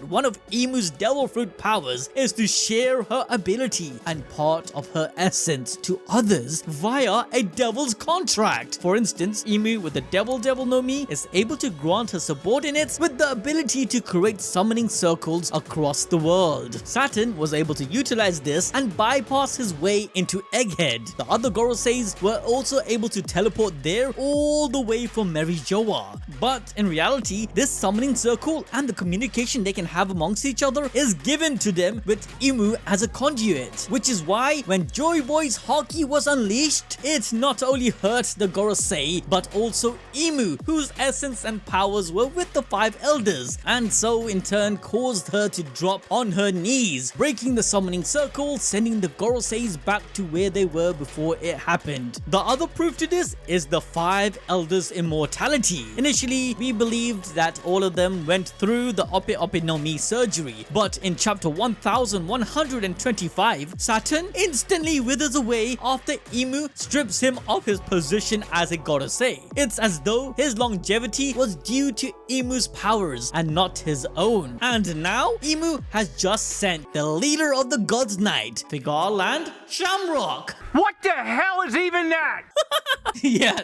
One of Emu's devil fruit powers is to share her ability and part of her essence to others via a devil's contract. For instance, Emu with the Devil no Mi is able to grant her subordinates with the ability to create summoning circles across the world. Saturn was able to utilize this and bypass his way into Egghead. The other Goroseis were also able to teleport there all the way from Mary Geoise. But in reality, this summoning circle and the communication they can have amongst each other is given to them with Emu as a conduit, which is why when Joy Boy's Haki was unleashed, it not only hurt the Gorosei but also Emu, whose essence and powers were with the 5 elders, and so in turn caused her to drop on her knees, breaking the summoning circle, sending the Goroseis back to where they were before it happened. The other proof to this is the 5 elders' immortality. Initially, we believed that all of them went through the Ope no Mi surgery, but in chapter 1125, Saturn instantly withers away after Emu strips him of his position as a Gorosei. It's as though his longevity was due to Emu's powers and not his own. And now, Emu has just sent the leader of the God's Night, Figarland, Shamrock. What the hell is even that? Yeah,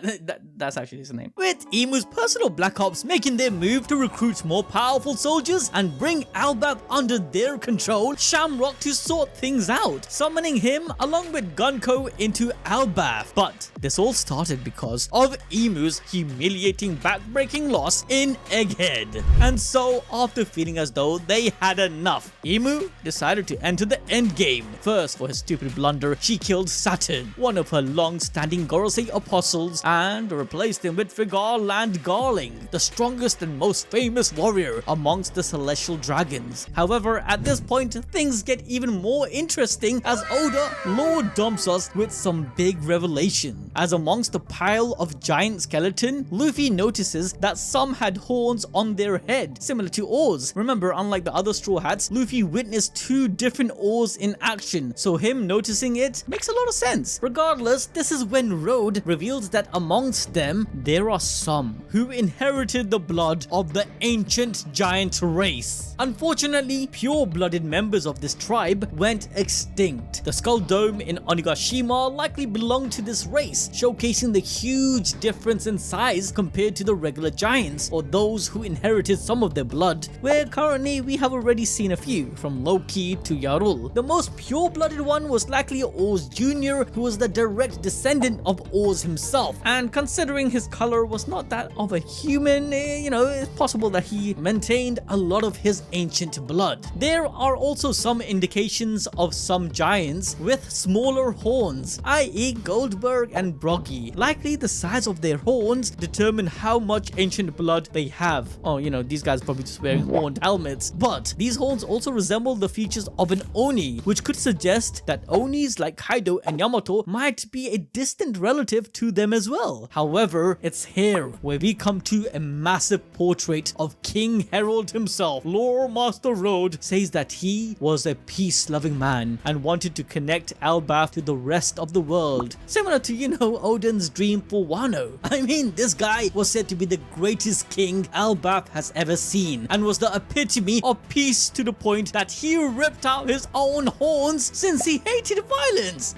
that's actually his name. With Emu's personal Black Ops making their move to recruit more powerful soldiers and bring Elbaf under their control, Shamrock to sort things out, summoning him along with Yonko into Elbaf. But this all started because of Emu's humiliating backbreaking loss in Egghead. And so, after feeling as though they had enough, Emu decided to enter the endgame. First, for his stupid blunder, she killed Saturn, one of her long-standing Gorosei apostles, and replaced him with Figarland Garling, the strongest and most famous warrior amongst the celestial dragons. However, at this point, things get even more interesting as Oda Lord dumps us with some big revelation. As amongst the pile of giant skeleton, Luffy notices that some had horns on their head, similar to oars. Remember, unlike the other Straw Hats, Luffy witnessed 2 different oars in action, so him noticing it makes a lot of sense. Regardless, this is when Road reveals that amongst them, there are some who inherited the blood of the ancient giant race. Unfortunately, pure-blooded members of this tribe went extinct. The Skull Dome in Onigashima likely belonged to this race, showcasing the huge difference in size compared to the regular giants, or those who inherited some of their blood, where currently we have already seen a few, from Loki to Yarul. The most pure-blooded one was likely Oz Jr., who was the direct descendant of Oz himself, and considering his color was not that of a human, it's possible that he maintained a lot of his ancient blood. There are also some indications of some giants with smaller horns, i.e. Goldberg and Broggy. Likely the size of their horns determine how much ancient blood they have. Oh, these guys probably just wearing horned helmets. But these horns also resemble the features of an Oni, which could suggest that Onis like Kaido and Yamato might be a distant relative to them as well. However, it's here where we come to a massive portrait of King Harald himself. Lore Master Road says that he was a peace-loving man and wanted to connect Elbaf to the rest of the world, similar to, Odin's dream for Wano. I mean, this guy was said to be the greatest king Elbaf has ever seen and was the epitome of peace, to the point that he ripped out his own horns since he hated violence.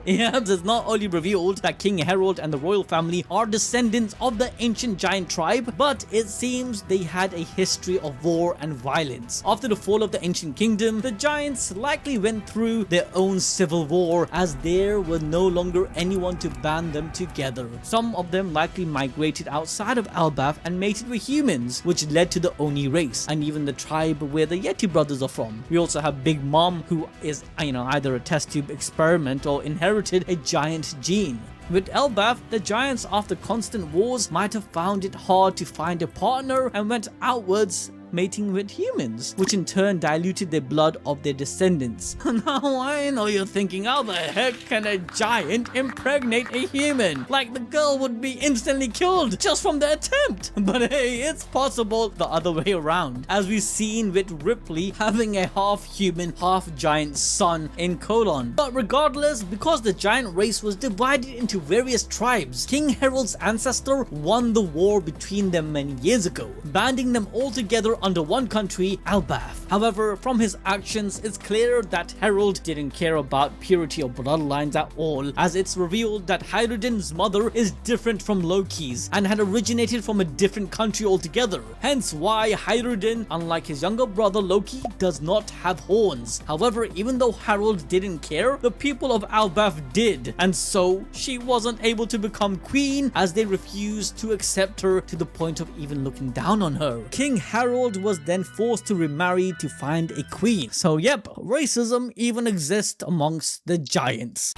Yeah, it's not only revealed that King Harald and the royal family are descendants of the ancient giant tribe, but it seems they had a history of war and violence. After the fall of the ancient kingdom, the giants likely went through their own civil war, as there was no longer anyone to band them together. Some of them likely migrated outside of Elbaf and mated with humans, which led to the Oni race, and even the tribe where the Yeti brothers are from. We also have Big Mom, who is, either a test tube experiment or inherited a giant gene. With Elbaf, the giants, after constant wars, might have found it hard to find a partner and went outwards, mating with humans, which in turn diluted the blood of their descendants. Now I know you're thinking, how the heck can a giant impregnate a human? Like the girl would be instantly killed just from the attempt. But hey, it's possible the other way around, as we've seen with Ripley having a half-human, half-giant son in Colon. But regardless, because the giant race was divided into various tribes, King Harald's ancestor won the war between them many years ago, banding them all together under one country, Elbaf. However, from his actions, it's clear that Harald didn't care about purity of bloodlines at all, as it's revealed that Hajrudin's mother is different from Loki's and had originated from a different country altogether. Hence why Hajrudin, unlike his younger brother Loki, does not have horns. However, even though Harald didn't care, the people of Elbaf did, and so she wasn't able to become queen as they refused to accept her to the point of even looking down on her. King Harald was then forced to remarry to find a queen. So yep, racism even exists amongst the giants.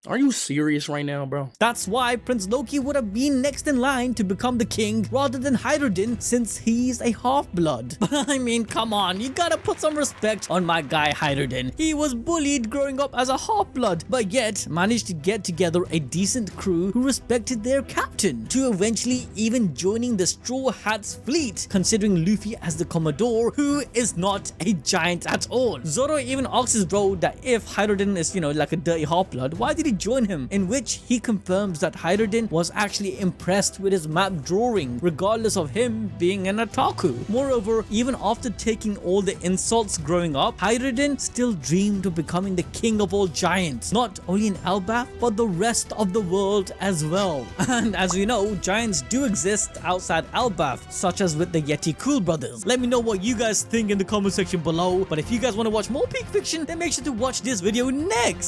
Are you serious right now, bro? That's why Prince Loki would have been next in line to become the king rather than Hajrudin, since he's a half-blood. But I mean, come on, you gotta put some respect on my guy Hajrudin. He was bullied growing up as a half-blood, but yet managed to get together a decent crew who respected their captain, to eventually even joining the Straw Hats fleet, considering Luffy as the Commodore, who is not a giant at all. Zoro even asks his bro that if Hajrudin is, like a dirty half-blood, why did he join him, in which he confirms that Hajrudin was actually impressed with his map drawing, regardless of him being an otaku. Moreover, even after taking all the insults growing up, Hajrudin still dreamed of becoming the king of all giants, not only in Elbaf, but the rest of the world as well. And as we know, giants do exist outside Elbaf, such as with the Yeti Cool brothers. Let me know what you guys think in the comment section below, but if you guys want to watch more peak fiction, then make sure to watch this video next.